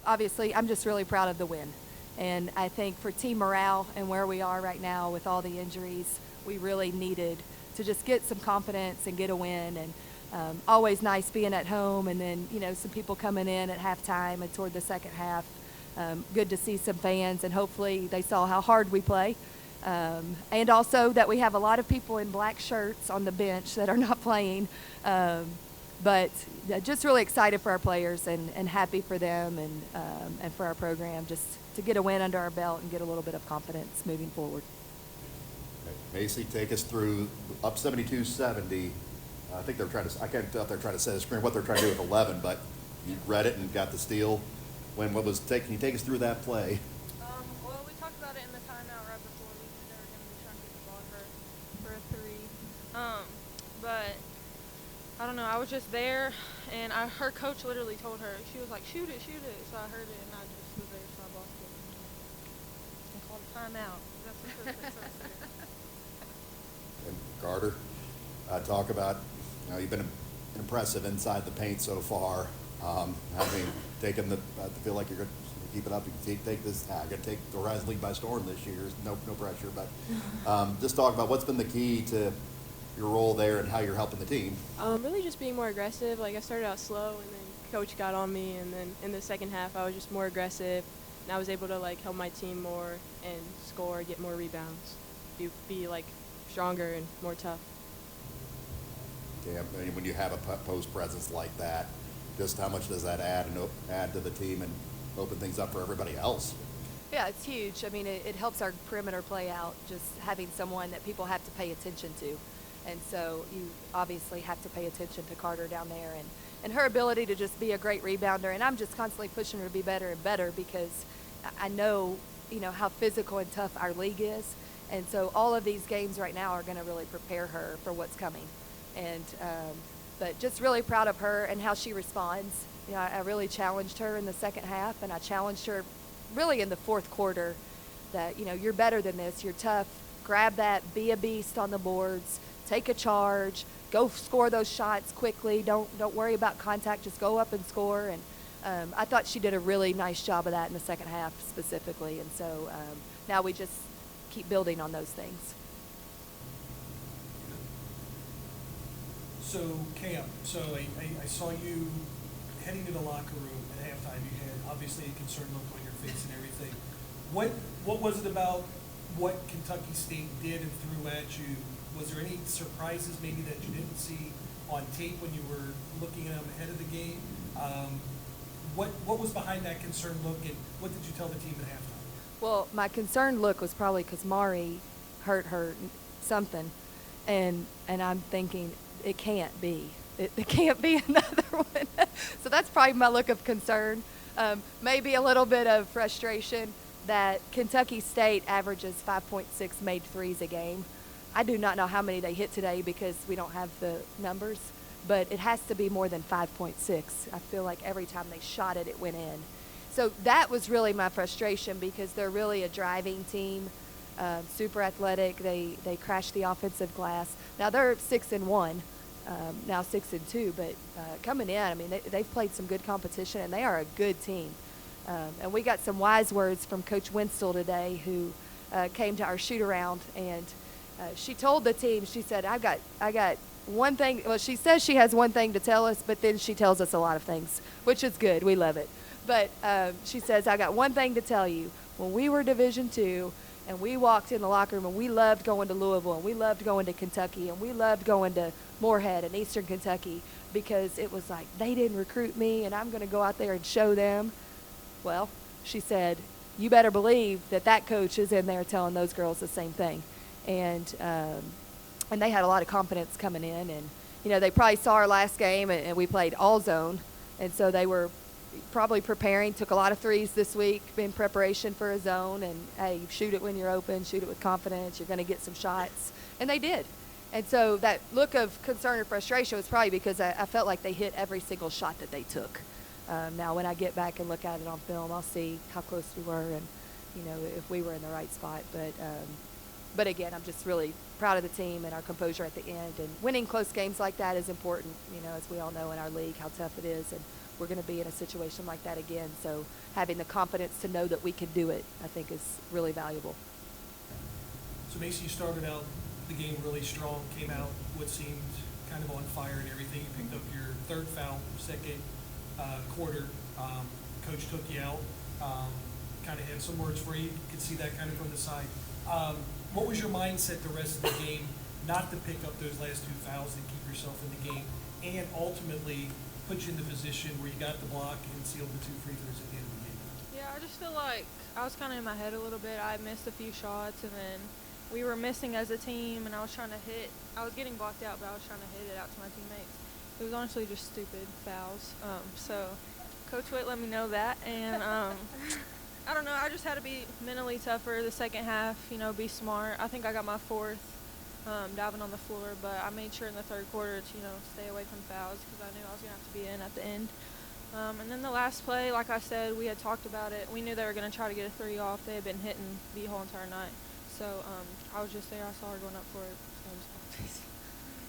Well, obviously, I'm just really proud of the win. And I think for team morale and where we are right now with all the injuries, we really needed to just get some confidence and get a win. And always nice being at home, and then, some people coming in at halftime and toward the second half. Good to see some fans, and hopefully they saw how hard we play. And also that we have a lot of people in black shirts on the bench that are not playing. But just really excited for our players and happy for them and for our program, just to get a win under our belt and get a little bit of confidence moving forward. Macey, take us through up 72-70. I think I can't tell if they're trying to set a screen, what they're trying to do with 11, but you read it and got the steal. Can you take us through that play? Well, we talked about it in the timeout right before. We knew they were going to be trying to get the ball for a three. But I don't know. I was just there, and her coach literally told her, she was like, shoot it. So I heard it, and I just was there, so I blocked it. And called a timeout. That's what they're supposed to do. And Carter, talk about, you've been impressive inside the paint so far. Taking I feel like you're going to keep it up. You can take this. Going to take the Horizon League by storm this year. No pressure, but just talk about what's been the key to your role there and how you're helping the team. Really just being more aggressive. Like, I started out slow, and then coach got on me, and then in the second half I was just more aggressive, and I was able to help my team more and score, get more rebounds, be stronger and more tough. Yeah, when you have a post presence like that, just how much does that add to the team and open things up for everybody else? Yeah, it's huge. I mean, it helps our perimeter play out, just having someone that people have to pay attention to. And so you obviously have to pay attention to Carter down there and her ability to just be a great rebounder. And I'm just constantly pushing her to be better and better because I know, how physical and tough our league is. And so all of these games right now are going to really prepare her for what's coming. And but just really proud of her and how she responds. I really challenged her in the second half, and I challenged her really in the fourth quarter that, you're better than this. You're tough. Grab that. Be a beast on the boards. Take a charge. Go score those shots quickly. Don't worry about contact. Just go up and score. And I thought she did a really nice job of that in the second half specifically. And so now we just keep building on those things. So, Cam, I saw you heading to the locker room at halftime. You had obviously a concerned look on your face and everything. What was it about what Kentucky State did and threw at you? Was there any surprises maybe that you didn't see on tape when you were looking at them ahead of the game? What was behind that concerned look, and what did you tell the team at halftime? Well, my concerned look was probably because Mari hurt her something, and I'm thinking, it can't be. It can't be another one. So that's probably my look of concern. Maybe a little bit of frustration that Kentucky State averages 5.6 made threes a game. I do not know how many they hit today because we don't have the numbers, but it has to be more than 5.6. I feel like every time they shot it, it went in. So that was really my frustration because they're really a driving team. Super athletic. They crash the offensive glass. Now they're 6-1, now 6-2, but coming in, I mean, they've played some good competition and they are a good team. And we got some wise words from Coach Winstall today, who came to our shoot around, and she told the team, she said, I got one thing. Well, she says she has one thing to tell us, but then she tells us a lot of things, which is good. We love it. But she says, I got one thing to tell you. When we were Division II, and we walked in the locker room, and we loved going to Louisville, and we loved going to Kentucky, and we loved going to Moorhead and Eastern Kentucky because it was like they didn't recruit me, and I'm going to go out there and show them. Well, she said, you better believe that coach is in there telling those girls the same thing. And they had a lot of confidence coming in. And, they probably saw our last game, and we played all zone. And so they were probably preparing, took a lot of threes this week in preparation for a zone, and hey, shoot it when you're open, shoot it with confidence, you're going to get some shots, and they did. And so that look of concern or frustration was probably because I felt like they hit every single shot that they took. Now when I get back and look at it on film, I'll see how close we were and if we were in the right spot. But again, I'm just really proud of the team and our composure at the end, and winning close games like that is important, as we all know in our league how tough it is. And we're going to be in a situation like that again. So having the confidence to know that we can do it, I think, is really valuable. So Macey, you started out the game really strong, came out what seemed kind of on fire and everything. You picked up your third foul, second quarter. Coach took you out, kind of had some words for you. You could see that kind of from the side. What was your mindset the rest of the game not to pick up those last two fouls and keep yourself in the game, and ultimately put you in the position where you got the block and sealed the two free throws at the end of the game? Yeah, I just feel like I was kind of in my head a little bit. I missed a few shots, and then we were missing as a team, and I was trying to hit. I was getting blocked out, but I was trying to hit it out to my teammates. It was honestly just stupid fouls. So Coach Witt let me know that, and I don't know. I just had to be mentally tougher the second half, be smart. I think I got my fourth diving on the floor, but I made sure in the third quarter to, stay away from fouls because I knew I was going to have to be in at the end. And then the last play, like I said, we had talked about it. We knew they were going to try to get a three off. They had been hitting the whole entire night. So I was just there. I saw her going up for it. So I just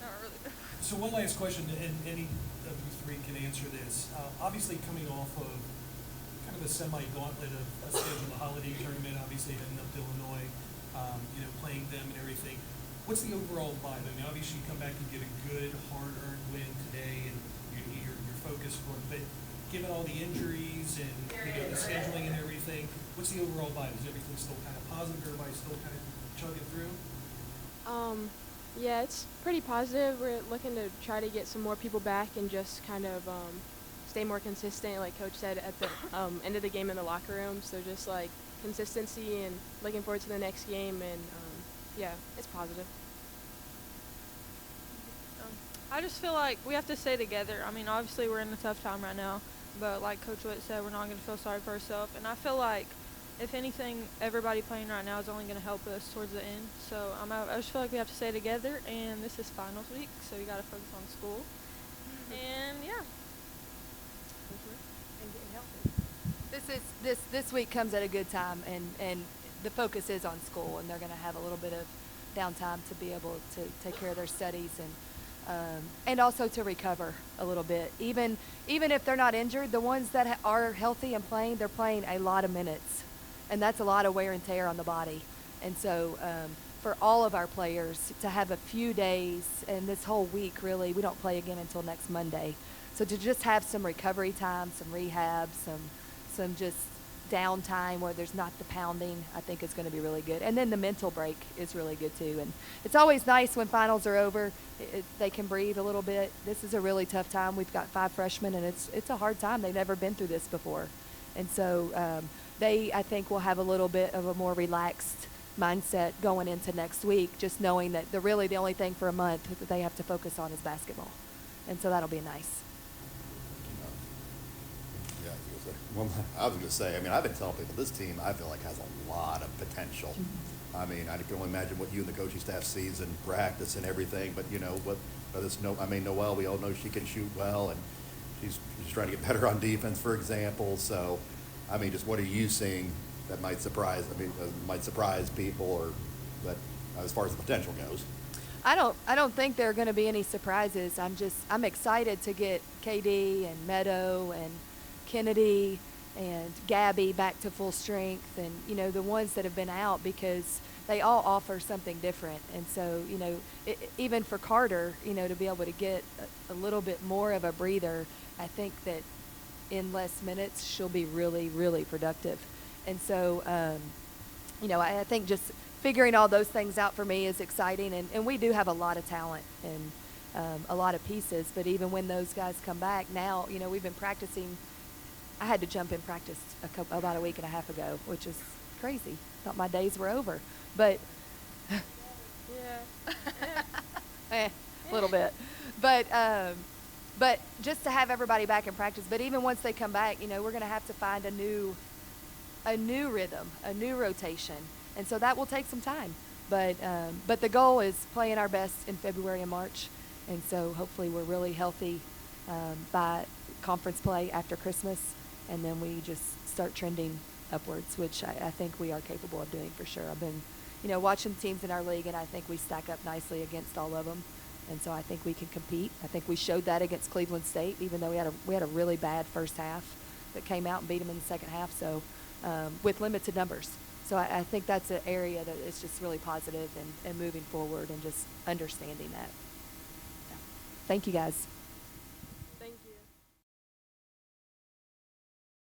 not really. So one last question, and any of you three can answer this. Obviously coming off of kind of a semi-gauntlet of a schedule, the holiday tournament, obviously heading up to Illinois, playing them and everything. What's the overall vibe? I mean, obviously you come back and get a good, hard-earned win today, and you're focused for it. But given all the injuries and the scheduling and everything, what's the overall vibe? Is everything still kind of positive? Everybody still kind of chugging through? Yeah, it's pretty positive. We're looking to try to get some more people back and just kind of stay more consistent, like Coach said at the end of the game in the locker room. So just like consistency and looking forward to the next game, and yeah, it's positive. I just feel like we have to stay together. I mean, obviously we're in a tough time right now, but like Coach Witt said, we're not going to feel sorry for ourselves. And I feel like, if anything, everybody playing right now is only going to help us towards the end. So I just feel like we have to stay together, and this is finals week, so you got to focus on school. And yeah. And getting healthy. This week comes at a good time, and the focus is on school, and they're going to have a little bit of downtime to be able to take care of their studies and also to recover a little bit. Even if they're not injured, the ones that are healthy and playing, they're playing a lot of minutes, and that's a lot of wear and tear on the body. And so for all of our players to have a few days, and this whole week really, we don't play again until next Monday. So to just have some recovery time, some rehab, some just downtime where there's not the pounding, I think is going to be really good. And then the mental break is really good too. And it's always nice when finals are over, they can breathe a little bit. This is a really tough time. We've got 5 freshmen, and it's a hard time. They've never been through this before. And so they, I think, will have a little bit of a more relaxed mindset going into next week, just knowing that the only thing for a month that they have to focus on is basketball. And so that'll be nice. Well, I was going to say, I've been telling people this team, I feel like, has a lot of potential. I can only imagine what you and the coaching staff sees in practice and everything, but Noelle, we all know she can shoot well, and she's trying to get better on defense, for example. So, just what are you seeing that might surprise people, or that as far as the potential goes? I don't think there are going to be any surprises. I'm excited to get KD and Meadow and Kennedy and Gabby back to full strength, and the ones that have been out, because they all offer something different. And so even for Carter, to be able to get a little bit more of a breather, I think that in less minutes she'll be really, really productive. And so I think just figuring all those things out for me is exciting, and we do have a lot of talent and a lot of pieces. But even when those guys come back now, we've been practicing. I had to jump in practice about a week and a half ago, which is crazy. Thought my days were over, but a little bit. But just to have everybody back in practice. But even once they come back, we're going to have to find a new rhythm, a new rotation, and so that will take some time. But the goal is playing our best in February and March, and so hopefully we're really healthy by conference play after Christmas. And then we just start trending upwards, which I think we are capable of doing for sure. I've been, watching teams in our league, and I think we stack up nicely against all of them. And so I think we can compete. I think we showed that against Cleveland State, even though we had a really bad first half that came out and beat them in the second half. So with limited numbers. So I think that's an area that is just really positive and moving forward and just understanding that. Yeah. Thank you, guys.